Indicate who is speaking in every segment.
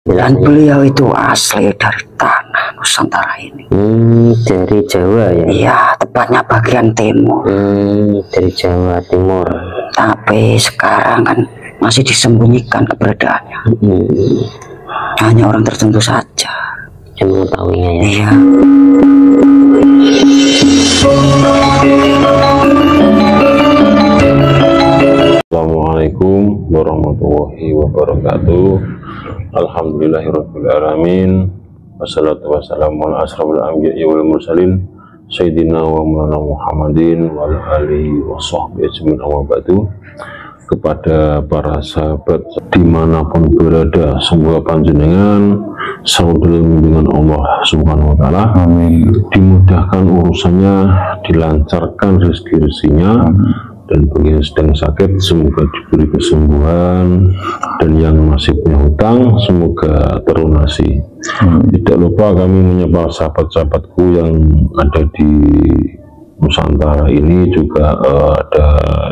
Speaker 1: Dan beliau itu asli dari tanah Nusantara ini.
Speaker 2: Dari Jawa ya?
Speaker 1: Iya, tepatnya bagian timur.
Speaker 2: Dari Jawa Timur.
Speaker 1: Tapi sekarang kan masih disembunyikan keberadaannya. Hanya orang tertentu saja
Speaker 2: yang mengetahuinya ya?
Speaker 1: Iya.
Speaker 3: Assalamualaikum warahmatullahi wabarakatuh. Alhamdulillahirrahmanirrahim. Wassalatu wassalamu ala asrafil anbiya'i wal mursalin Sayyidina wa maulana Muhammadin wa ala alihi wa sahbihi ajma'in, amma ba'du. Kepada para sahabat dimanapun berada, semoga panjenengan selalu dalam bimbingan Allah Subhanahu wa ta'ala. Amin. Dimudahkan urusannya, dilancarkan rezeki-rezekinya, dan bagi yang sedang sakit semoga diberi kesembuhan, dan yang masih punya hutang semoga terlunasi. Tidak lupa kami menyapa sahabat-sahabatku yang ada di Nusantara ini, juga ada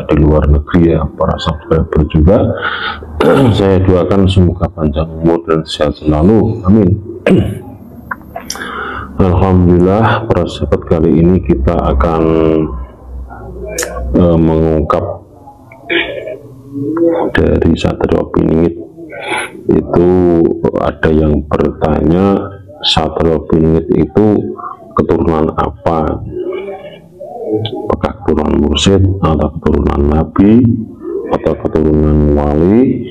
Speaker 3: di luar negeri ya, para subscriber juga. Saya doakan semoga panjang umur dan sehat selalu, amin. Alhamdulillah, para sahabat, kali ini kita akan mengungkap dari Satrio Piningit. Itu ada yang bertanya, Satrio Piningit itu keturunan apa? Apakah keturunan mursyid, atau keturunan nabi, atau keturunan wali?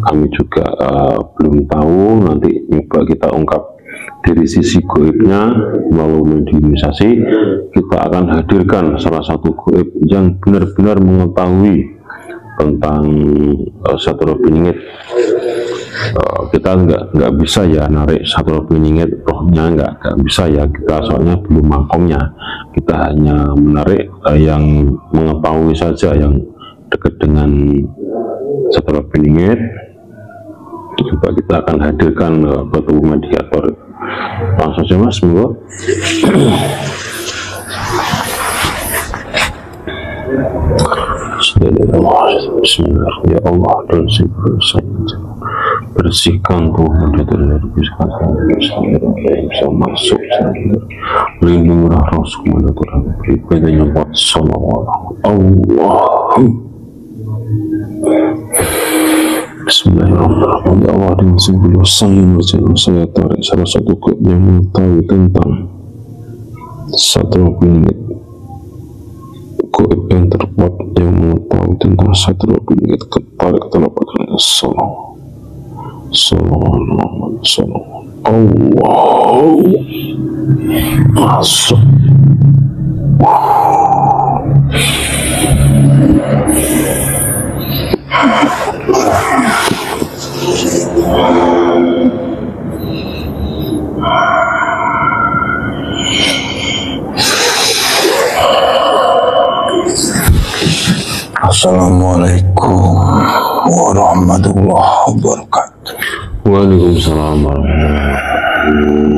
Speaker 3: Kami juga belum tahu. Nanti coba kita ungkap dari sisi goibnya melalui mediumisasi. Kita akan hadirkan salah satu goib yang benar-benar mengetahui tentang Satrio Piningit. Kita nggak bisa ya narik Satrio Piningit rohnya, nggak bisa ya kita, soalnya belum makomnya. Kita hanya menarik yang mengetahui saja, yang dekat dengan Satrio Piningit. Coba kita akan hadirkan ketua mediator. Langsung saja mas, monggo. Bismillah, ya Allah, dan bersihkan Tuhan dari bersihkan yang bisa masuk, lindungilah Rasulullah pribadinya buat sallallahu Allah. Bismillahirrahmanirrahim. Ya Allah, dengan sebelum saya tarik salah satu goib yang mengetahui tentang Satrio Piningit. Goib yang terkuat yang mengetahui tentang Satrio Piningit, ketarik telapak tangannya. Allah masuk.
Speaker 4: Assalamualaikum warahmatullahi wabarakatuh.
Speaker 3: Waalaikumsalam warahmatullahi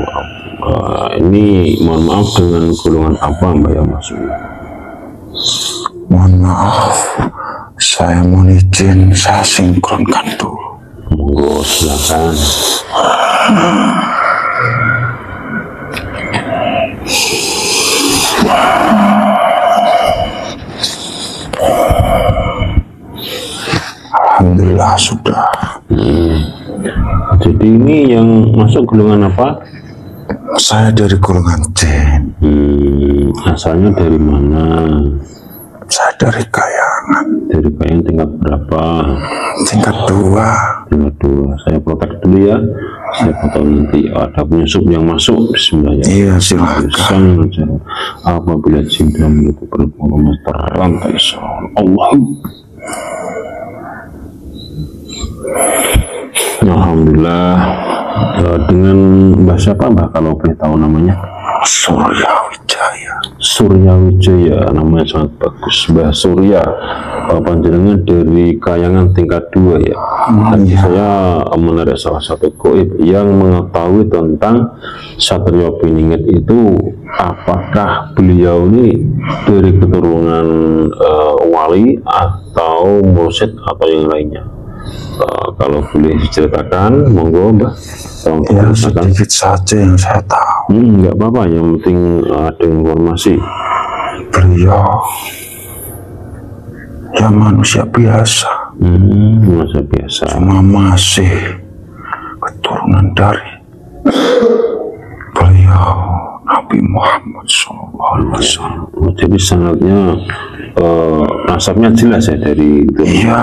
Speaker 3: wabarakatuh. Ini mohon maaf, dengan golongan apa Mbak ya Mas?
Speaker 4: Mohon maaf, saya mohon izin saya sinkronkan dulu.
Speaker 3: Monggo, silakan.
Speaker 4: Alhamdulillah sudah.
Speaker 3: Jadi ini yang masuk golongan apa?
Speaker 4: Saya dari golongan jin.
Speaker 3: Asalnya dari mana?
Speaker 4: Saya dari Kayangan.
Speaker 3: Dari Kayangan, tingkat berapa?
Speaker 4: Tingkat 2.
Speaker 3: Tingkat 2. Saya protek dulu ya. Saya tahu nanti ada penyusup yang masuk. Bismillah ya.
Speaker 4: Iya, silakan.
Speaker 3: Apabila jin dalam itu berhubungan terrantai Allah. Alhamdulillah. Dengan Mbah siapa Mbah, kalau boleh tahu namanya?
Speaker 4: Surya Wijaya.
Speaker 3: Surya Wijaya, namanya sangat bagus. Mbah Surya, panjenengan dari Kayangan tingkat 2 ya. Tadi saya menarik salah satu goib yang mengetahui tentang Satrio Piningit itu. Apakah beliau ini dari keturunan wali atau mursyid atau yang lainnya? Kalau boleh diceritakan, monggo Mbah. Tolong
Speaker 4: Ya,
Speaker 3: ceritakan.
Speaker 4: sedikit saja yang saya tahu.
Speaker 3: Nggak apa-apa, yang penting ada informasi.
Speaker 4: Beliau ya manusia biasa,
Speaker 3: Masa biasa.
Speaker 4: cuma masih keturunan dari beliau Nabi Muhammad SAW.
Speaker 3: Jadi sangatnya nasabnya jelas ya dari itu.
Speaker 4: Iya,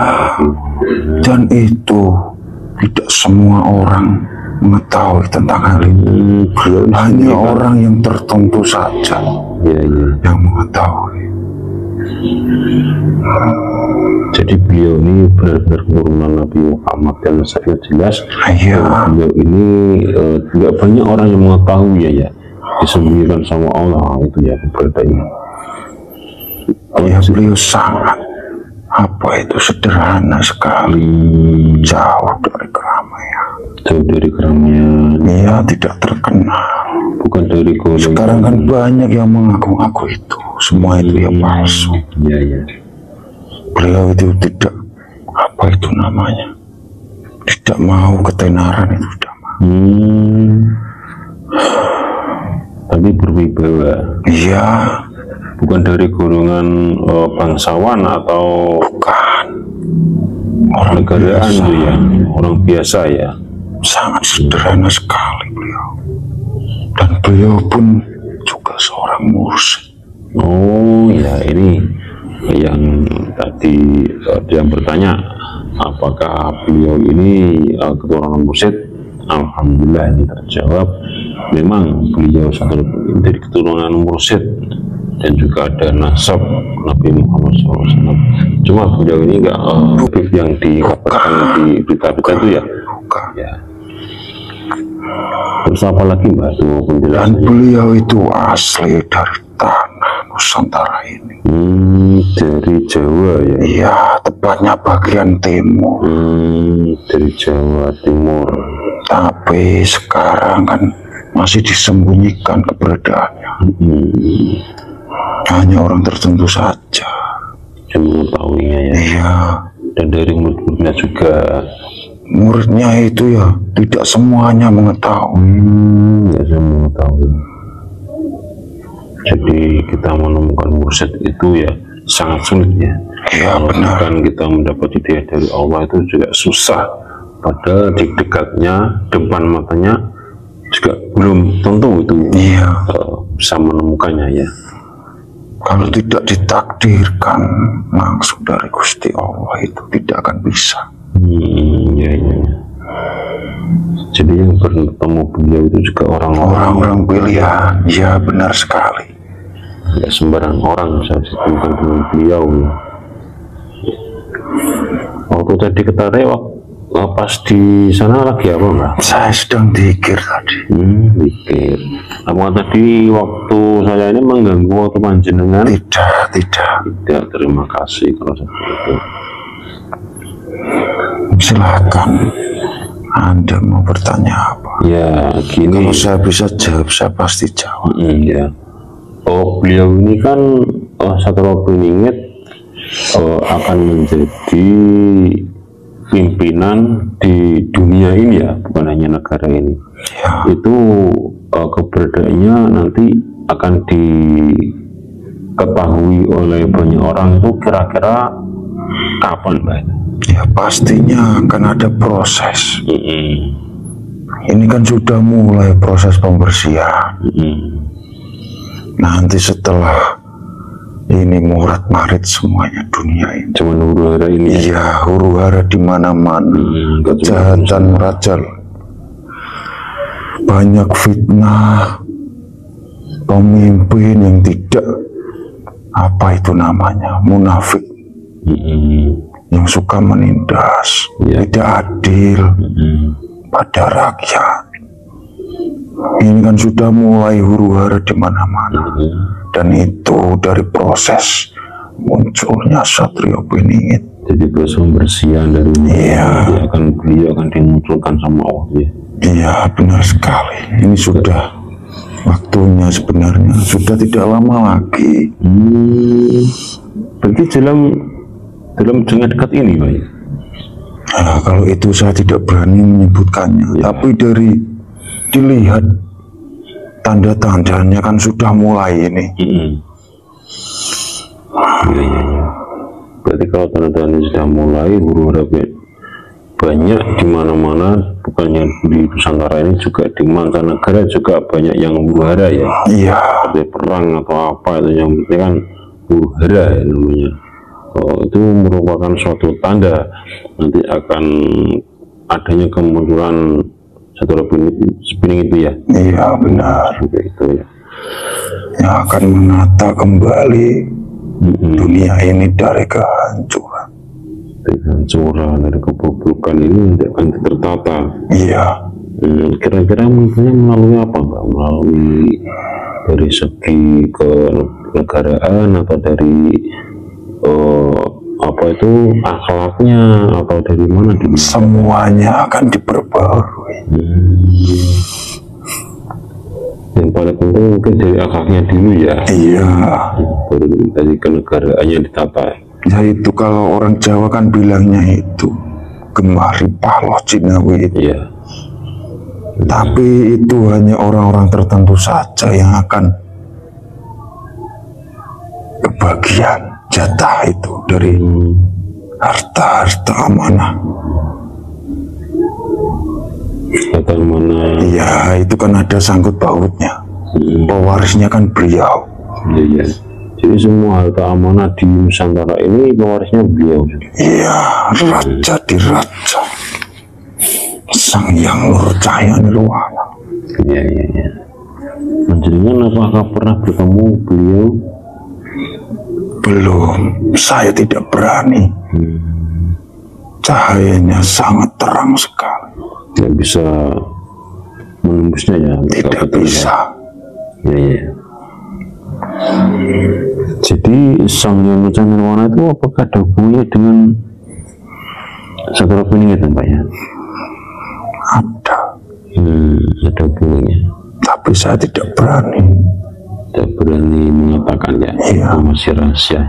Speaker 4: dan itu tidak semua orang mengetahui tentang hal ini.
Speaker 3: Beliau ini
Speaker 4: Hanya
Speaker 3: sendiri kan?
Speaker 4: orang yang tertentu saja
Speaker 3: Iya, iya.
Speaker 4: yang mengetahui.
Speaker 3: Jadi beliau ini benar-benar keturunan Nabi Muhammad dan nasabnya jelas.
Speaker 4: Iya.
Speaker 3: Beliau ini tidak banyak orang yang mengetahui ya, disembunyikan sama Allah itu ya keberadaannya.
Speaker 4: Ya, beliau sangat sederhana sekali, jauh dari keramaian.
Speaker 3: Jauh dari keramaian,
Speaker 4: Ia tidak terkenal.
Speaker 3: bukan dari golongan.
Speaker 4: Sekarang kan banyak yang mengaku-ngaku itu, semua itu ya palsu.
Speaker 3: Iya, iya.
Speaker 4: Beliau itu tidak tidak mau ketenaran, itu tidak mau.
Speaker 3: Tapi berwibawa.
Speaker 4: Iya,
Speaker 3: Bukan dari golongan bangsawan atau
Speaker 4: bukan orang
Speaker 3: negaraan
Speaker 4: biasa.
Speaker 3: tuh ya, orang biasa ya.
Speaker 4: Sangat sederhana sekali beliau, dan beliau pun juga seorang mursyid.
Speaker 3: Oh ya, ini yang tadi yang bertanya apakah beliau ini keturunan mursyid. Alhamdulillah ini terjawab, memang beliau satu dari keturunan mursyid dan juga ada nasab Nabi Muhammad SAW. Cuma beliau ini enggak yang dikabarkan di berita-berita itu ya.
Speaker 4: Bukan.
Speaker 3: Ya. Terus apa lagi Mbak itu
Speaker 4: Dan
Speaker 3: penjelasannya?
Speaker 4: beliau itu asli dari tanah Nusantara ini.
Speaker 3: Dari Jawa ya.
Speaker 4: Iya, tepatnya bagian timur.
Speaker 3: Dari Jawa Timur.
Speaker 4: Tapi sekarang kan masih disembunyikan keberadaannya. Hanya orang tertentu saja.
Speaker 3: Yang mengetahuinya ya.
Speaker 4: Iya,
Speaker 3: Dan dari murid-muridnya juga.
Speaker 4: muridnya itu ya tidak semuanya mengetahui.
Speaker 3: Nggak semua mengetahui. Jadi kita menemukan mursyid itu ya sangat sulit ya.
Speaker 4: Iya, benar.
Speaker 3: Bahkan kita mendapat hidayah dari Allah itu juga susah. Padahal di dekatnya, depan matanya juga belum tentu itu
Speaker 4: Iya,
Speaker 3: bisa menemukannya ya.
Speaker 4: kalau tidak ditakdirkan langsung dari Gusti Allah itu tidak akan bisa.
Speaker 3: Iya, iya. Jadi yang bertemu beliau itu juga
Speaker 4: Orang-orang pilihan, ya benar sekali.
Speaker 3: nggak sembarang orang bisa ditemukan dengan beliau. Waktu tadi ketarik pas di sana lagi apa Mbak?
Speaker 4: Saya sedang dikir tadi.
Speaker 3: Pikir. Apa tadi waktu saya ini mengganggu waktu panjenengan?
Speaker 4: Tidak.
Speaker 3: Tidak, terima kasih kalau seperti itu.
Speaker 4: Silakan. Anda mau bertanya apa?
Speaker 3: Ya gini.
Speaker 4: Kalau saya bisa jawab, saya pasti jawab.
Speaker 3: Ya. Oh, beliau ini kan Satrio Piningit akan menjadi pimpinan di dunia ini ya, bukan hanya negara ini.
Speaker 4: Ya,
Speaker 3: Itu keberadaannya nanti akan diketahui oleh banyak orang itu kira-kira kapan Mbak?
Speaker 4: ya pastinya akan ada proses. Ini kan sudah mulai proses pembersihan. Nanti setelah ini murat marit semuanya dunia ini.
Speaker 3: Cuman huru-hara ini ya.
Speaker 4: Iya, huru hara di mana-mana, kejahatan merajal, banyak fitnah, pemimpin yang tidak munafik, yang suka menindas,
Speaker 3: Ya.
Speaker 4: tidak adil pada rakyat. Ini kan sudah mulai huru-hara di mana-mana, dan itu dari proses munculnya Satrio Piningit.
Speaker 3: Jadi proses pembersihan dari
Speaker 4: Iya.
Speaker 3: beliau akan dimunculkan sama Allah ya.
Speaker 4: Iya, benar sekali. Ini sudah waktunya sebenarnya, sudah tidak lama lagi.
Speaker 3: Berarti dalam jangka dekat ini Pak?
Speaker 4: Nah, kalau itu saya tidak berani menyebutkannya, tapi dari dilihat tanda-tandanya kan sudah mulai ini.
Speaker 3: Iya. Berarti kalau tanda-tanda sudah mulai, huru-hara banyak di mana-mana, bukannya di Nusantara ini, juga di mancanegara juga banyak yang huru-hara ya.
Speaker 4: Iya.
Speaker 3: Seperti perang atau apa itu, yang penting kan huru-hara ya namanya. Itu merupakan suatu tanda nanti akan adanya kemunculan satu spinning itu ya.
Speaker 4: Iya benar.
Speaker 3: Seperti itu ya.
Speaker 4: Yang akan menata kembali dunia ini dari kehancuran.
Speaker 3: Kehancuran, dari kebobrokan ini akan tertata.
Speaker 4: Iya.
Speaker 3: Kira-kira mungkin melalui apa Mbak? Melalui dari segi kenegaraan atau dari apa itu akhlaknya, atau dari mana?
Speaker 4: Semuanya akan diperbarui.
Speaker 3: Yang paling penting mungkin dari akhlaknya dulu ya.
Speaker 4: Iya.
Speaker 3: Baru dari kenegaraannya ditata.
Speaker 4: Ya itu kalau orang Jawa kan bilangnya itu gemari paloh Cinawi itu.
Speaker 3: Iya.
Speaker 4: Tapi itu hanya orang-orang tertentu saja yang akan kebagian jatah itu dari harta-harta amanah.
Speaker 3: Harta mana?
Speaker 4: Iya, itu kan ada sangkut pautnya. Pewarisnya kan beliau.
Speaker 3: Iya. Jadi semua harta amanah di Nusantara ini pewarisnya beliau.
Speaker 4: Iya, raja di raja. Sang Yang Nur Cahaya Nirwana.
Speaker 3: Iya. Menjenengan apakah pernah bertemu beliau?
Speaker 4: Belum, saya tidak berani. Cahayanya sangat terang sekali.
Speaker 3: Tidak bisa menembusnya ya?
Speaker 4: Tidak bisa.
Speaker 3: Iya. Jadi Sang Yang Nur Cahaya Nirwana itu apakah ada hubungannya dengan Satria Bening itu Mbak ya?
Speaker 4: Ada.
Speaker 3: Ada hubungannya.
Speaker 4: Tapi saya tidak berani.
Speaker 3: Tidak berani mengatakan ya.
Speaker 4: Iya.
Speaker 3: Itu masih rahasia.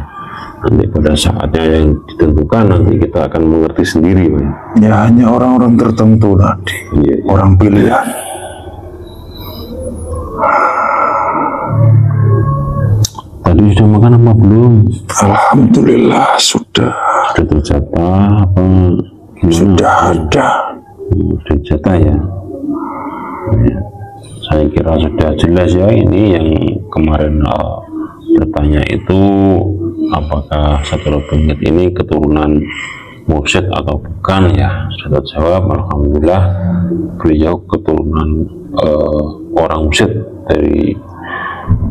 Speaker 3: Nanti pada saatnya yang ditentukan nanti kita akan mengerti sendiri Pak.
Speaker 4: Ya hanya orang-orang tertentu tadi.
Speaker 3: Iya.
Speaker 4: Orang pilihan.
Speaker 3: Tadi sudah makan apa belum?
Speaker 4: Alhamdulillah sudah.
Speaker 3: Sudah terjatah apa gimana?
Speaker 4: Sudah ada.
Speaker 3: Sudah jatah ya. Ya. Saya kira sudah jelas ya, ini yang kemarin bertanya itu apakah Satria Bening ini keturunan mursyid atau bukan ya, sudah terjawab. Alhamdulillah beliau keturunan orang mursyid, dari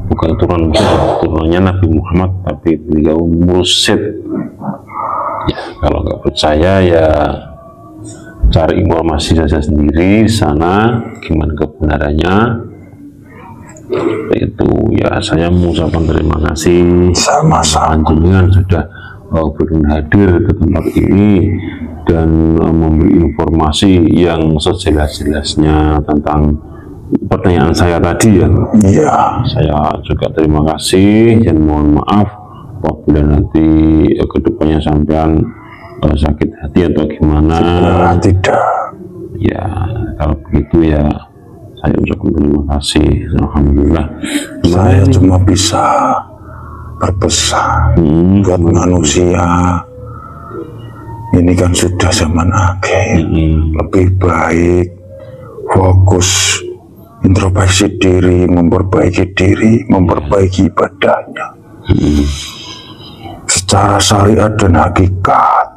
Speaker 3: bukan keturunan mursyid, keturunannya Nabi Muhammad, tapi beliau mursyid ya. Kalau nggak percaya ya cari informasi saja sendiri sana gimana kebenarannya. Itu ya, saya mengucapkan terima kasih
Speaker 4: Sama-sama.
Speaker 3: panjenengan sudah berkenan hadir ke tempat ini dan memberi informasi yang sejelas-jelasnya tentang pertanyaan saya tadi ya.
Speaker 4: Iya.
Speaker 3: Saya juga terima kasih dan mohon maaf apabila nanti kedepannya sampean sakit hati atau gimana.
Speaker 4: Tidak.
Speaker 3: Ya kalau begitu ya saya ucapkan terima kasih. Alhamdulillah.
Speaker 4: Saya cuma bisa berpesan buat manusia. Ini kan sudah zaman akhir. Lebih baik fokus introspeksi diri, memperbaiki ibadahnya secara syariat dan hakikat.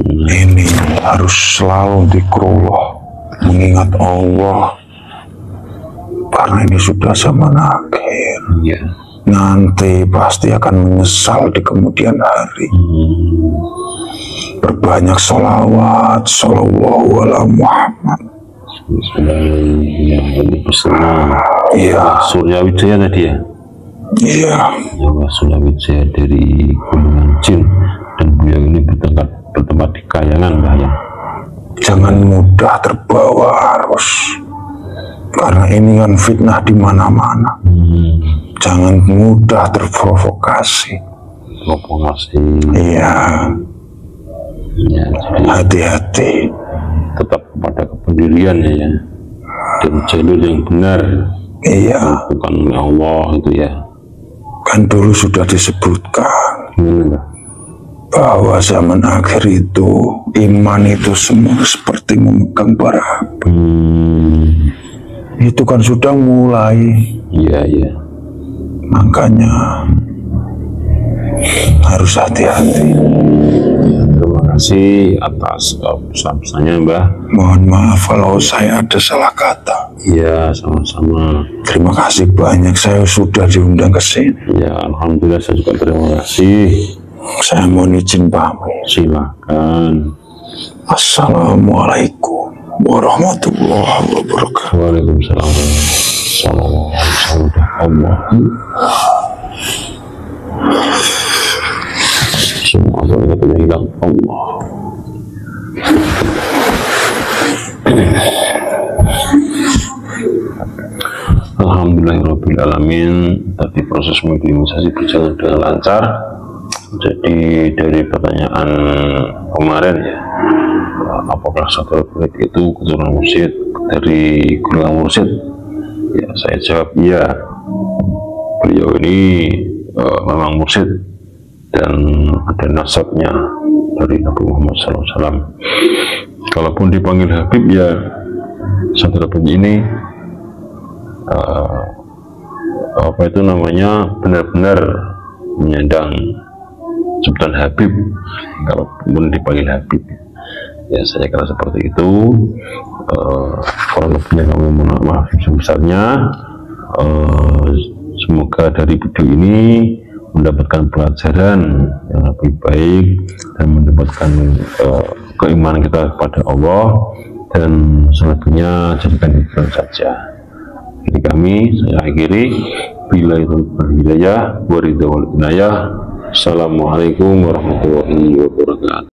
Speaker 4: Ini harus selalu zikrullah, mengingat Allah, karena ini sudah zaman akhir. Nanti pasti akan menyesal di kemudian hari. Berbanyak sholawat, shollallahu ala Muhammad. Iya.
Speaker 3: Suryawijaya tadi ya.
Speaker 4: Iya.
Speaker 3: Jawa Suryawijaya dari Gunungan Jin, dan beliau ini bertempat di Kayangan Mbak ya.
Speaker 4: Jangan mudah terbawa arus, karena ini kan fitnah di mana-mana. Jangan mudah terprovokasi.
Speaker 3: Provokasi.
Speaker 4: Iya.
Speaker 3: Ya, jadi
Speaker 4: Hati-hati.
Speaker 3: tetap pada kependirian ya, dan jalur yang benar,
Speaker 4: Iya,
Speaker 3: bukan oleh Allah itu ya.
Speaker 4: kan dulu sudah disebutkan
Speaker 3: Gimana, Pak?
Speaker 4: bahwa zaman akhir itu iman itu semua seperti memegang bara api. Itu kan sudah mulai.
Speaker 3: Iya, iya.
Speaker 4: Makanya harus hati-hati.
Speaker 3: Terima kasih atas pesan-pesannya, Mbah.
Speaker 4: Mohon maaf kalau saya ada salah kata.
Speaker 3: Iya, sama-sama.
Speaker 4: Terima kasih banyak, saya sudah diundang ke sini.
Speaker 3: Ya, alhamdulillah saya juga terima kasih.
Speaker 4: Saya mohon izin pamit.
Speaker 3: Silakan.
Speaker 4: Assalamualaikum warahmatullahi wabarakatuh.
Speaker 3: Waalaikumsalam warahmatullahi wabarakatuh. Semua berkata hilang Allah. Alhamdulillahirrahmanirrahim. Tadi proses mobilisasi berjalan dengan lancar. Jadi dari pertanyaan kemarin ya, apakah Saudara Burit itu keturunan mursyid dari keluarga mursyid? Ya, saya jawab iya. Beliau ini memang mursyid dan ada nasabnya dari Nabi Muhammad SAW. Kalaupun dipanggil Habib ya, Saudara Burit ini apa itu namanya, benar-benar menyandang sebutan Habib. Kalau pun dipanggil Habib ya, saya kira seperti itu. Kalau lebihnya kami mohon maaf sebesarnya. Semoga dari video ini mendapatkan pelajaran yang lebih baik dan mendapatkan keimanan kita kepada Allah, dan selebihnya jadikan hiburan saja. Jadi kami, saya akhiri, bila itu berhidayah, waridha wal inayah. Assalamualaikum warahmatullahi wabarakatuh.